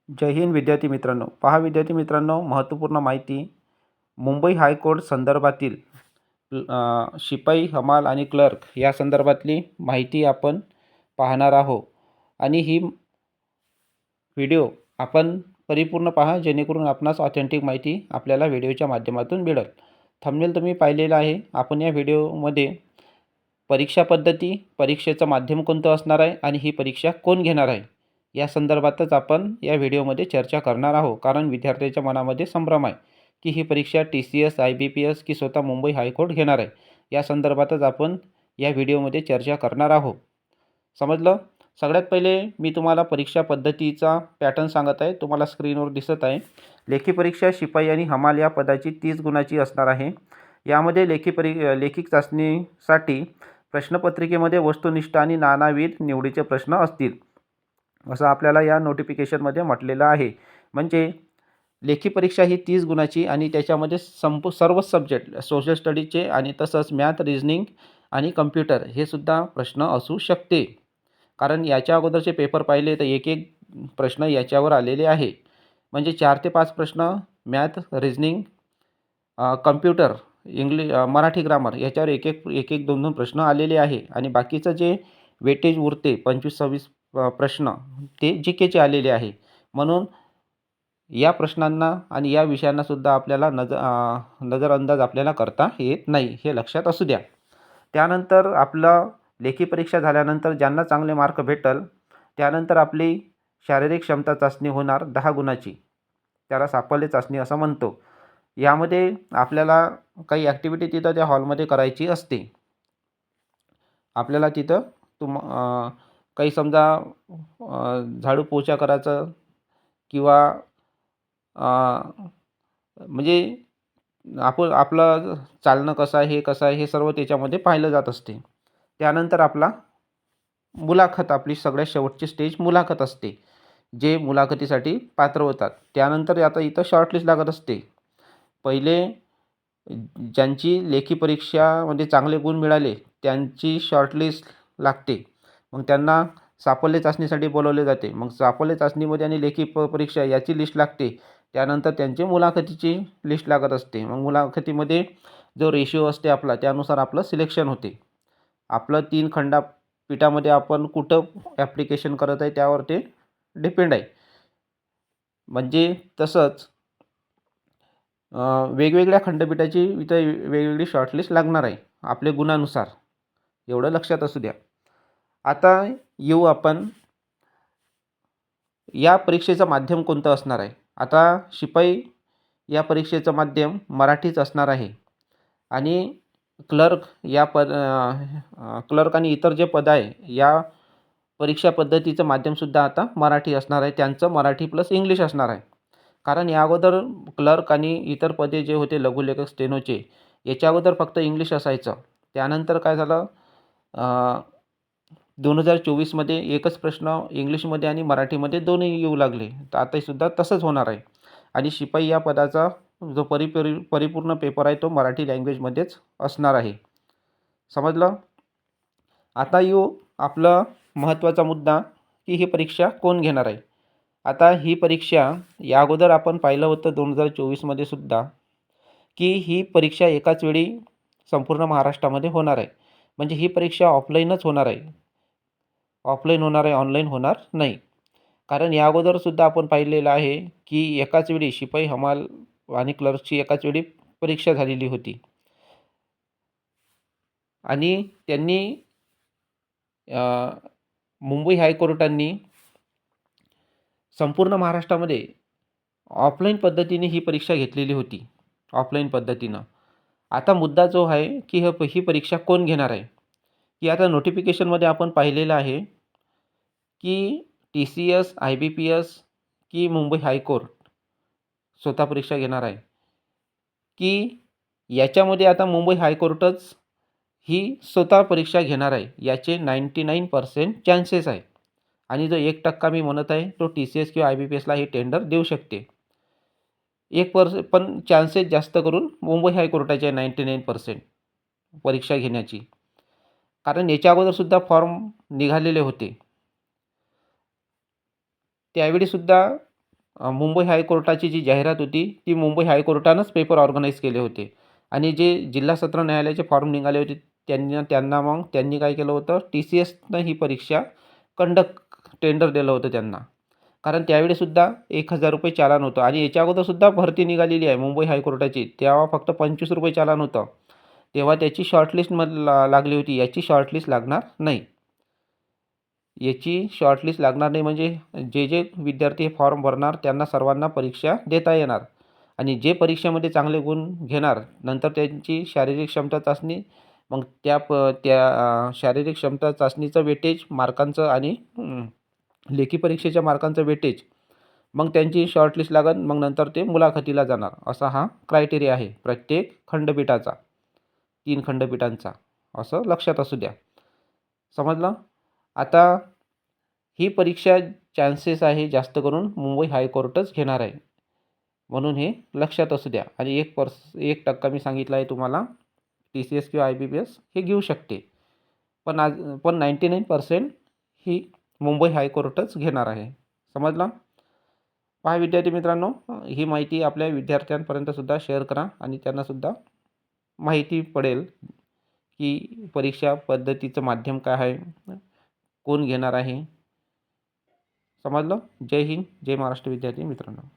जय हिंद विद्यार्थी मित्रांनो. पहा विद्यार्थी मित्रांनो, महत्त्वपूर्ण माहिती मुंबई हायकोर्ट संदर्भातील शिपाई, हमाल आणि क्लर्क या संदर्भातली माहिती आपण पाहणार आहोत. आणि ही व्हिडिओ आपण परिपूर्ण पहा, जेणेकरून आपणास ऑथेंटिक माहिती आपल्याला व्हिडिओच्या माध्यमातून मिळेल. थंबनेल तुम्ही पाहिलेला आहे. आपण या व्हिडिओमध्ये परीक्षा पद्धती, परीक्षेचं माध्यम कोणतं असणार आहे आणि ही परीक्षा कोण घेणार आहे या संदर्भातच आपण या व्हिडिओमध्ये चर्चा करणार आहोत. कारण विद्यार्थ्यांच्या मनामध्ये संभ्रम आहे की ही परीक्षा TCS, IBPS की स्वतः मुंबई हायकोर्ट घेणार आहे. या संदर्भातच आपण या व्हिडिओमध्ये चर्चा करणार आहोत. समजलं? सगळ्यात पहिले मी तुम्हाला परीक्षा पद्धतीचा पॅटर्न सांगत आहे. तुम्हाला स्क्रीनवर दिसत आहे. लेखी परीक्षा शिपाई आणि हमाल या पदाची 30 गुणाची असणार आहे. यामध्ये लेखिक चाचणीसाठी प्रश्नपत्रिकेमध्ये वस्तुनिष्ठ आणि नानाविध निवडीचे प्रश्न असतील, असं आपल्याला या नोटिफिकेशनमध्ये म्हटलेलं आहे. म्हणजे लेखी परीक्षा ही 30 गुणाची आणि त्याच्यामध्ये सर्व सब्जेक्ट सोशल स्टडीजचे आणि तसंच मॅथ, रिझनिंग आणि कम्प्युटर हे सुद्धा प्रश्न असू शकते. कारण याच्या अगोदरचे पेपर पाहिले तर एक एक प्रश्न याच्यावर आलेले आहे. म्हणजे 4 ते 5 प्रश्न math, reasoning, computer, Marathi grammar याच्यावर एक एक 2 प्रश्न आलेले आहे. आणि बाकीचं जे वेटेज उरते 25-26 प्रश्न ते GKचे आलेले आहे. म्हणून या प्रश्नांना आणि या विषयांना सुद्धा आपल्याला नजरअंदाज आपल्याला करता येत नाही, हे लक्षात असू द्या. त्यानंतर आपलं लेखी परीक्षा झाल्यानंतर ज्यांना चांगले मार्क भेटल त्यानंतर आपली शारीरिक क्षमता चाचणी होणार 10 गुणाची. त्याला सापल्य चाचणी असं म्हणतो. यामध्ये आपल्याला काही ॲक्टिव्हिटी तिथं त्या हॉलमध्ये करायची असते. आपल्याला तिथं काही समजा झाडू पोछा करायचं किंवा म्हणजे आपलं चालणं कसं आहे, हे सर्व त्याच्यामध्ये पाहिलं जात असते. त्यानंतर आपला मुलाखत, आपली सगळ्यात शेवटची स्टेज मुलाखत असते, जे मुलाखतीसाठी पात्र होतात. त्यानंतर आता इथं शॉर्टलिस्ट लागत असते. पहिले ज्यांची लेखी परीक्षामध्ये चांगले गुण मिळाले त्यांची शॉर्टलिस्ट लागते. मग त्यांना साफल्य चाचणीसाठी बोलवले जाते. मग साफल्य चाचणीमध्ये आणि लेखी परीक्षा याची लिस्ट लागते. त्यानंतर त्यांची मुलाखतीची लिस्ट लागत असते. मग मुलाखतीमध्ये जो रेशिओ असते आपला, त्यानुसार आपलं सिलेक्शन होते. आपलं 3 खंडपीठामध्ये आपण कुठं ॲप्लिकेशन करत आहे त्यावर ते डिपेंड आहे. म्हणजे तसंच वेगवेगळ्या खंडपीठाची इथं वेगवेगळी शॉर्टलिस्ट लागणार आहे आपल्या गुणानुसार, एवढं लक्षात असू द्या. आता येऊ आपण या परीक्षेचं माध्यम कोणतं असणार आहे. आता शिपाई या परीक्षेचं माध्यम मराठीच असणार आहे. आणि क्लर्क क्लर्क आणि इतर जे पद आहे या परीक्षा पद्धतीचं माध्यमसुद्धा आता मराठी असणार आहे. त्यांचं मराठी प्लस इंग्लिश असणार आहे. कारण या अगोदर क्लर्क आणि इतर पदे जे होते लघुलेखक, स्टेनोचे, याच्या अगोदर फक्त इंग्लिश असायचं. त्यानंतर काय झालं, 2024मध्ये एकच प्रश्न इंग्लिशमध्ये आणि मराठीमध्ये दोन्ही येऊ लागले. तर आतासुद्धा तसंच होणार आहे. आणि शिपाई या पदाचा जो परिपूर्ण पेपर आहे तो मराठी लँग्वेजमध्येच असणार आहे. समजलं? आता येऊ आपला महत्त्वाचा मुद्दा की ही परीक्षा कोण घेणार आहे. आता ही परीक्षा या अगोदर आपण पाहिलं होतं 2024मध्ये सुद्धा की ही परीक्षा एकाच वेळी संपूर्ण महाराष्ट्रामध्ये होणार आहे. म्हणजे ही परीक्षा ऑफलाईनच होणार आहे. ऑफलाईन होणार आहे, ऑनलाईन होणार नाही. कारण या अगोदरसुद्धा आपण पाहिलेलं आहे की एकाच वेळी शिपाई, हमाल आणि क्लर्कची एकाच वेळी परीक्षा झालेली होती. आणि त्यांनी मुंबई हायकोर्टांनी संपूर्ण महाराष्ट्रामध्ये ऑफलाईन पद्धतीने ही परीक्षा घेतलेली होती, ऑफलाईन पद्धतीनं. आता मुद्दा जो आहे की ही परीक्षा कोण घेणार आहे, की आता नोटिफिकेशनमध्ये आपण पाहिलेलं आहे की TCS, IBPS की मुंबई हायकोर्ट स्वतः परीक्षा घेणार आहे, की याच्यामध्ये आता मुंबई हायकोर्टच ही स्वतः परीक्षा घेणार आहे. याचे 99% चान्सेस आहे. आणि जो 1% मी म्हणत आहे तो TCS किंवा IBPSला ही टेंडर देऊ शकते. 1% पण चान्सेस जास्त करून मुंबई हायकोर्टाचे 99% परीक्षा घेण्याची. कारण याच्या अगोदरसुद्धा फॉर्म निघालेले होते. त्यावेळीसुद्धा मुंबई हायकोर्टाची जी जाहिरात होती ती मुंबई हायकोर्टानंच पेपर ऑर्गनाईज केले होते आणि जे जिल्हा सत्र न्यायालयाचे फॉर्म निघाले होते त्यांनी काय केलं होतं, TCSनं ही परीक्षा टेंडर दिलं होतं त्यांना. कारण त्यावेळीसुद्धा ₹1000 चालान होतं आणि याच्या अगोदरसुद्धा भरती निघालेली आहे मुंबई हायकोर्टाची. तेव्हा फक्त ₹25 चालान होतं. तेव्हा त्याची शॉर्टलिस्ट लागली होती. याची शॉर्टलिस्ट लागणार नाही. याची शॉर्टलिस्ट लागणार नाही म्हणजे जे विद्यार्थी फॉर्म भरणार त्यांना सर्वांना परीक्षा देता येणार आणि जे परीक्षेमध्ये चांगले गुण घेणार नंतर त्यांची शारीरिक क्षमता चाचणी, मग त्या शारीरिक क्षमता चाचणीचं वेटेज मार्कांचं आणि लेखी परीक्षेच्या मार्कांचं वेटेज, मग त्यांची शॉर्टलिस्ट लागेल. मग नंतर ते मुलाखतीला जाणार. असा हा क्रायटेरिया आहे प्रत्येक खंडपीठाचा, 3 खंडपीठांचा. असं लक्षात असू द्या. समजलं? आता ही परीक्षा चान्सेस आहे जास्त करून मुंबई हायकोर्टच घेणार आहे. म्हणून हे लक्षात असू द्या आणि 1% मी सांगितलं आहे तुम्हाला TCS किंवा IBPS हे घेऊ शकते. पण 99% ही मुंबई हायकोर्टच घेणार आहे. समजलं? पहा विद्यार्थी मित्रांनो, ही माहिती आपल्या विद्यार्थ्यांपर्यंतसुद्धा शेअर करा आणि त्यांनासुद्धा माहिती पडेल की परीक्षा पद्धतीचं माध्यम काय आहे, कोण घेणार आहे. समजलं? जय हिंद, जय महाराष्ट्र विद्यार्थी मित्रांनो.